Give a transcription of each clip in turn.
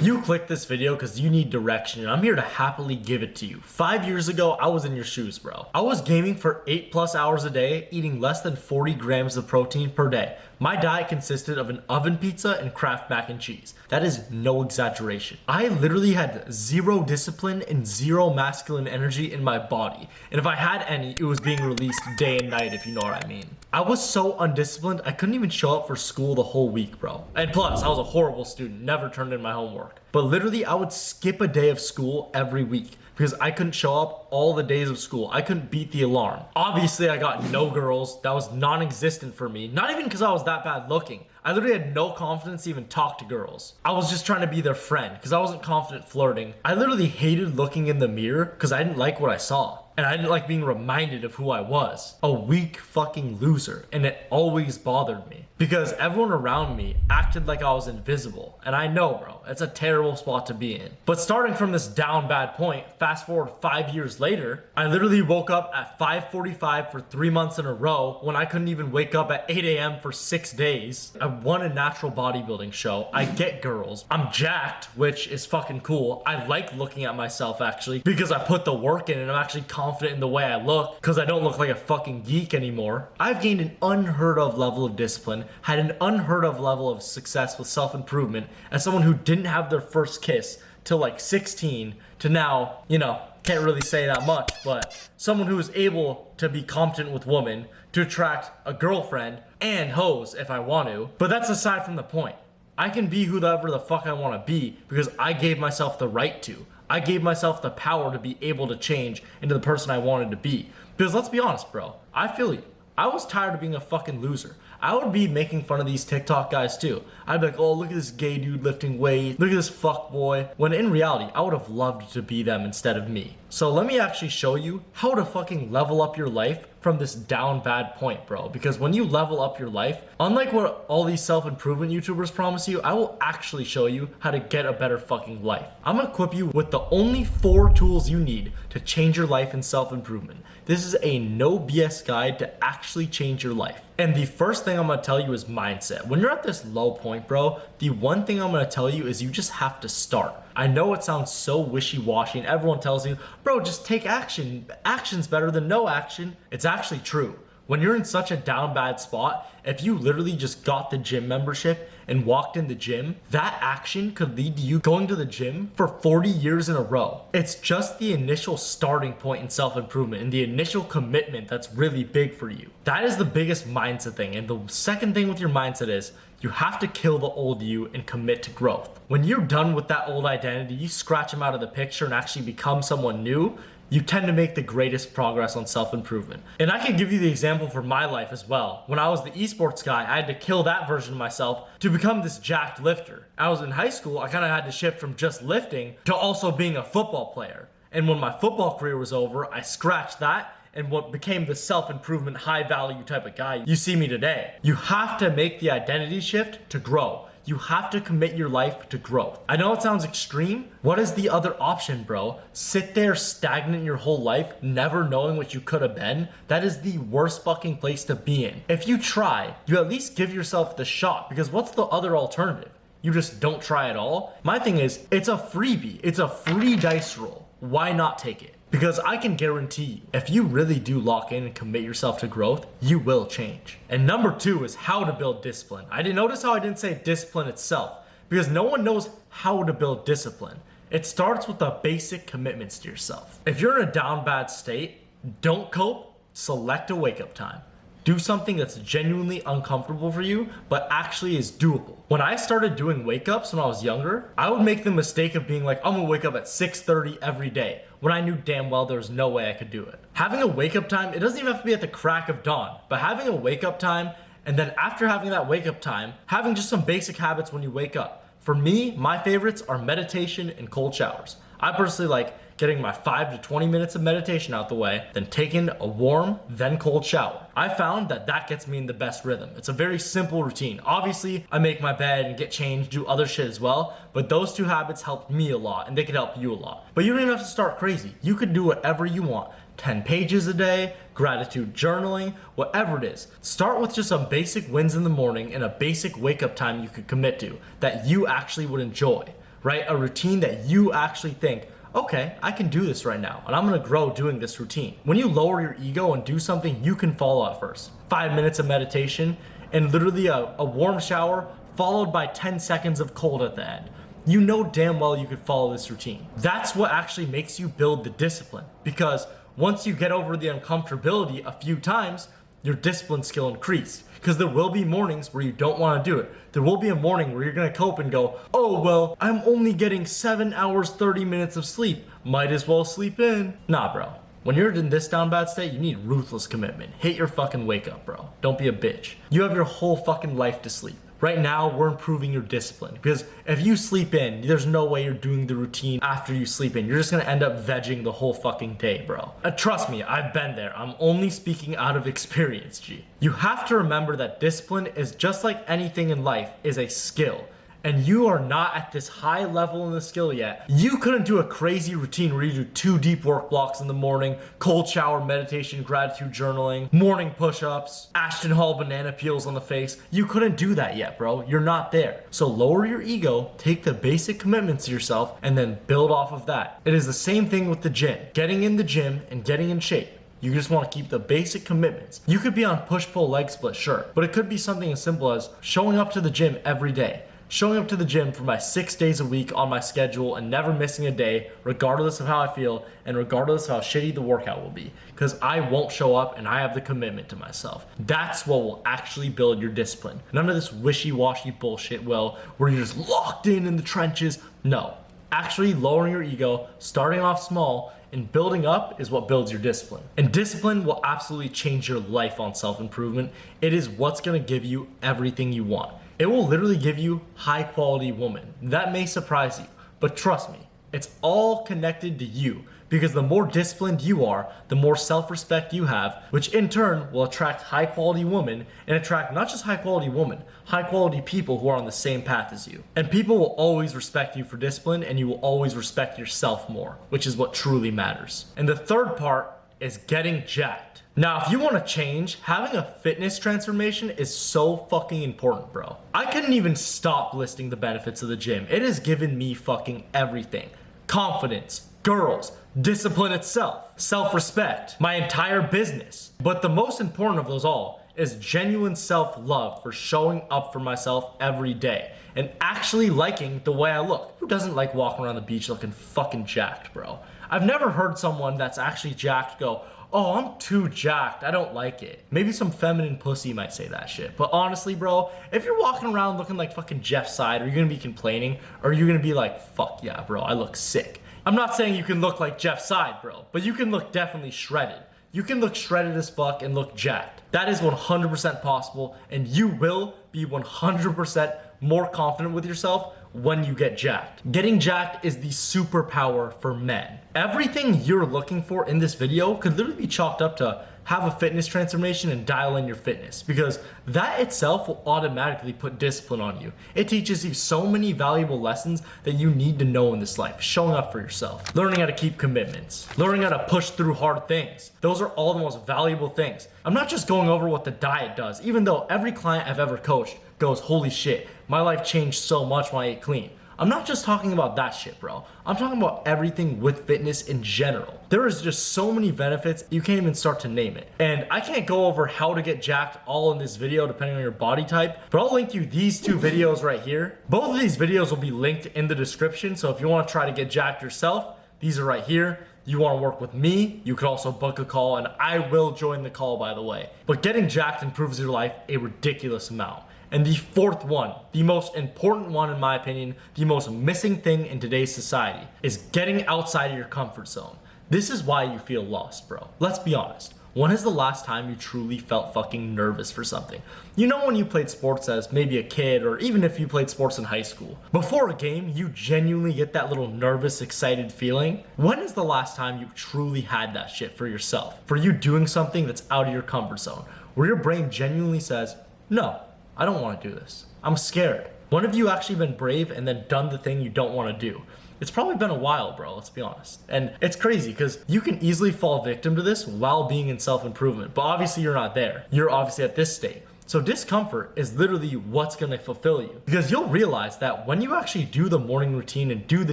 You clicked this video because you need direction, and I'm here to happily give it to you. 5 years ago, I was in your shoes, bro. I was gaming for 8+ hours a day, eating less than 40 grams of protein per day. My diet consisted of an oven pizza and Kraft mac and cheese. That is no exaggeration. I literally had zero discipline and zero masculine energy in my body. And if I had any, it was being released day and night, if you know what I mean. I was so undisciplined, I couldn't even show up for school the whole week, bro. And plus, I was a horrible student, never turned in my homework. But literally, I would skip a day of school every week because I couldn't show up all the days of school. I couldn't beat the alarm. Obviously, I got no girls. That was non-existent for me. Not even because I was that bad looking. I literally had no confidence to even talk to girls. I was just trying to be their friend because I wasn't confident flirting. I literally hated looking in the mirror because I didn't like what I saw. And I didn't like being reminded of who I was. A weak fucking loser. And it always bothered me. Because everyone around me acted like I was invisible. And I know, bro, it's a terrible spot to be in. But starting from this down bad point, fast forward 5 years later, I literally woke up at 5:45 for 3 months in a row when I couldn't even wake up at 8 a.m. for 6 days. I won a natural bodybuilding show. I get girls. I'm jacked, which is fucking cool. I like looking at myself actually because I put the work in and I'm actually confident in the way I look because I don't look like a fucking geek anymore. I've gained an unheard of level of discipline, had an unheard of level of success with self-improvement as someone who didn't have their first kiss till like 16 to now, you know, can't really say that much, but someone who is able to be competent with women, to attract a girlfriend and hoes if I want to. But that's aside from the point. I can be whoever the fuck I want to be because I gave myself the right to. I gave myself the power to be able to change into the person I wanted to be. Because let's be honest, bro, I feel you. I was tired of being a fucking loser. I would be making fun of these TikTok guys too. I'd be like, oh, look at this gay dude lifting weights. Look at this fuck boy. When in reality, I would have loved to be them instead of me. So let me actually show you how to fucking level up your life from this down bad point, bro. Because when you level up your life, unlike what all these self-improvement YouTubers promise you, I will actually show you how to get a better fucking life. I'm gonna equip you with the only 4 tools you need to change your life in self-improvement. This is a no BS guide to actually change your life. And the first thing I'm gonna tell you is mindset. When you're at this low point, bro, the one thing I'm gonna tell you is you just have to start. I know it sounds so wishy-washy and everyone tells you, bro, just take action. Action's better than no action. It's actually true. When you're in such a down bad spot, if you literally just got the gym membership and walked in the gym, that action could lead to you going to the gym for 40 years in a row. It's just the initial starting point in self-improvement and the initial commitment that's really big for you. That is the biggest mindset thing. And the second thing with your mindset is you have to kill the old you and commit to growth. When you're done with that old identity, you scratch them out of the picture and actually become someone new, you tend to make the greatest progress on self-improvement. And I can give you the example for my life as well. When I was the esports guy, I had to kill that version of myself to become this jacked lifter. I was in high school, I kind of had to shift from just lifting to also being a football player. And when my football career was over, I scratched that and what became the self-improvement, high value type of guy you see me today. You have to make the identity shift to grow. You have to commit your life to growth. I know it sounds extreme. What is the other option, bro? Sit there stagnant your whole life, never knowing what you could have been? That is the worst fucking place to be in. If you try, you at least give yourself the shot, because what's the other alternative? You just don't try at all? My thing is, it's a freebie. It's a free dice roll. Why not take it? Because I can guarantee you, if you really do lock in and commit yourself to growth, you will change. And number 2 is how to build discipline. I didn't notice how I didn't say discipline itself, because no one knows how to build discipline. It starts with the basic commitments to yourself. If you're in a down bad state, don't cope, select a wake up time. Do something that's genuinely uncomfortable for you, but actually is doable. When I started doing wake ups when I was younger, I would make the mistake of being like, I'm gonna wake up at 6:30 every day, when I knew damn well there was no way I could do it. Having a wake up time, it doesn't even have to be at the crack of dawn, but having a wake up time, and then after having that wake up time, having just some basic habits when you wake up. For me, my favorites are meditation and cold showers. I personally like getting my 5 to 20 minutes of meditation out the way, then taking a warm, then cold shower. I found that that gets me in the best rhythm. It's a very simple routine. Obviously, I make my bed and get changed, do other shit as well, but those 2 habits helped me a lot, and they could help you a lot. But you don't even have to start crazy. You could do whatever you want. 10 pages a day, gratitude journaling, whatever it is. Start with just some basic wins in the morning and a basic wake up time you could commit to that you actually would enjoy. right? A routine that you actually think, okay, I can do this right now, and I'm gonna grow doing this routine. When you lower your ego and do something you can follow at first, 5 minutes of meditation and literally a warm shower followed by 10 seconds of cold at the end, you know damn well you could follow this routine. That's what actually makes you build the discipline, because once you get over the uncomfortability a few times, your discipline skill increased. Because there will be mornings where you don't want to do it. There will be a morning where you're gonna cope and go, oh well, I'm only getting 7 hours 30 minutes of sleep, might as well sleep in. Nah bro, when you're in this down bad state, you need ruthless commitment. Hit your fucking wake up, bro. Don't be a bitch. You have your whole fucking life to sleep. Right now, we're improving your discipline, because if you sleep in, there's no way you're doing the routine after you sleep in. You're just gonna end up vegging the whole fucking day, bro. Trust me, I've been there. I'm only speaking out of experience, G. You have to remember that discipline is just like anything in life, is a skill. And you are not at this high level in the skill yet. You couldn't do a crazy routine where you do 2 deep work blocks in the morning, cold shower, meditation, gratitude journaling, morning push-ups, Ashton Hall banana peels on the face. You couldn't do that yet, bro. You're not there. So lower your ego, take the basic commitments to yourself, and then build off of that. It is the same thing with the gym. Getting in the gym and getting in shape. You just want to keep the basic commitments. You could be on push-pull leg split, sure, but it could be something as simple as showing up to the gym every day. Showing up to the gym for my 6 days a week on my schedule and never missing a day, regardless of how I feel and regardless of how shitty the workout will be. Because I won't show up and I have the commitment to myself. That's what will actually build your discipline. None of this wishy-washy bullshit, well, where you're just locked in the trenches. No. Actually lowering your ego, starting off small, and building up is what builds your discipline. And discipline will absolutely change your life on self-improvement. It is what's gonna give you everything you want. It will literally give you high quality woman. That may surprise you, but trust me, it's all connected to you, because the more disciplined you are, the more self-respect you have, which in turn will attract high quality women and attract not just high quality women, high quality people who are on the same path as you. And people will always respect you for discipline, and you will always respect yourself more, which is what truly matters. And the third part is getting jacked. Now, if you want to change, having a fitness transformation is so fucking important, bro. I couldn't even stop listing the benefits of the gym. It has given me fucking everything. Confidence, girls, discipline itself, self-respect, my entire business. But the most important of those all is genuine self-love for showing up for myself every day and actually liking the way I look. Who doesn't like walking around the beach looking fucking jacked, bro? I've never heard someone that's actually jacked go, oh, I'm too jacked, I don't like it. Maybe some feminine pussy might say that shit. But honestly, bro, if you're walking around looking like fucking Jeff Side, are you gonna be complaining? Or are you gonna be like, fuck yeah, bro, I look sick? I'm not saying you can look like Jeff Side, bro, but you can look definitely shredded. You can look shredded as fuck and look jacked. That is 100% possible, and you will be 100% more confident with yourself when you get jacked. Getting jacked is the superpower for men. Everything you're looking for in this video could literally be chalked up to have a fitness transformation and dial in your fitness, because that itself will automatically put discipline on you. It teaches you so many valuable lessons that you need to know in this life. Showing up for yourself, learning how to keep commitments, learning how to push through hard things. Those are all the most valuable things. I'm not just going over what the diet does, even though every client I've ever coached goes, holy shit, my life changed so much when I ate clean. I'm not just talking about that shit, bro. I'm talking about everything with fitness in general. There is just so many benefits, you can't even start to name it. And I can't go over how to get jacked all in this video depending on your body type, but I'll link you these 2 videos right here. Both of these videos will be linked in the description, so if you want to try to get jacked yourself, these are right here. You want to work with me, you could also book a call, and I will join the call, by the way. But getting jacked improves your life a ridiculous amount. And the fourth one, the most important one in my opinion, the most missing thing in today's society, is getting outside of your comfort zone. This is why you feel lost, bro. Let's be honest. When is the last time you truly felt fucking nervous for something? You know, when you played sports as maybe a kid, or even if you played sports in high school. Before a game, you genuinely get that little nervous, excited feeling. When is the last time you truly had that shit for yourself? For you doing something that's out of your comfort zone, where your brain genuinely says, no, I don't want to do this. I'm scared. When have you actually been brave and then done the thing you don't want to do? It's probably been a while, bro, let's be honest. And it's crazy because you can easily fall victim to this while being in self-improvement, but obviously you're not there. You're obviously at this state. So discomfort is literally what's gonna fulfill you, because you'll realize that when you actually do the morning routine and do the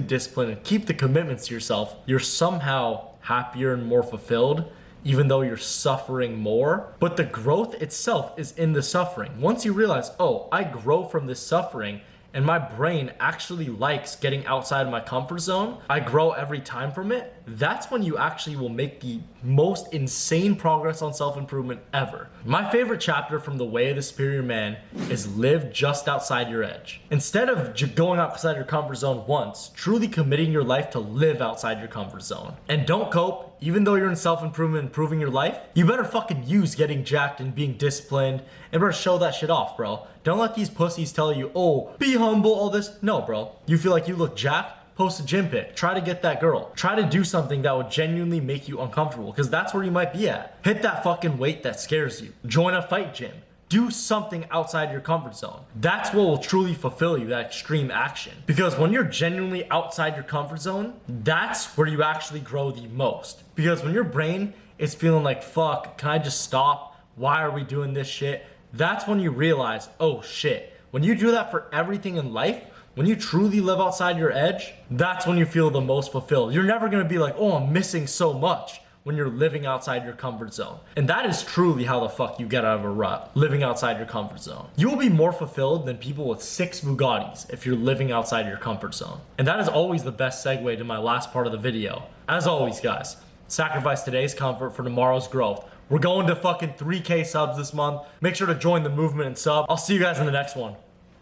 discipline and keep the commitments to yourself, you're somehow happier and more fulfilled, even though you're suffering more. But the growth itself is in the suffering. Once you realize, oh, I grow from this suffering and my brain actually likes getting outside of my comfort zone, I grow every time from it, that's when you actually will make the most insane progress on self-improvement ever. My favorite chapter from The Way of the Superior Man is live just outside your edge. Instead of going outside your comfort zone once, truly committing your life to live outside your comfort zone. And don't cope, even though you're in self-improvement, improving your life, you better fucking use getting jacked and being disciplined and better show that shit off, bro. Don't let these pussies tell you, oh, be humble, all this. No, bro. You feel like you look jacked? Post a gym pic. Try to get that girl. Try to do something that would genuinely make you uncomfortable, because that's where you might be at. Hit that fucking weight that scares you. Join a fight gym. Do something outside your comfort zone. That's what will truly fulfill you, that extreme action. Because when you're genuinely outside your comfort zone, that's where you actually grow the most. Because when your brain is feeling like, fuck, can I just stop? Why are we doing this shit? That's when you realize, oh shit. When you do that for everything in life, when you truly live outside your edge, that's when you feel the most fulfilled. You're never gonna be like, oh, I'm missing so much, when you're living outside your comfort zone. And that is truly how the fuck you get out of a rut, living outside your comfort zone. You will be more fulfilled than people with 6 Bugattis if you're living outside your comfort zone. And that is always the best segue to my last part of the video. As always, guys, sacrifice today's comfort for tomorrow's growth. We're going to fucking 3K subs this month. Make sure to join the movement and sub. I'll see you guys in the next one.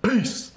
Peace.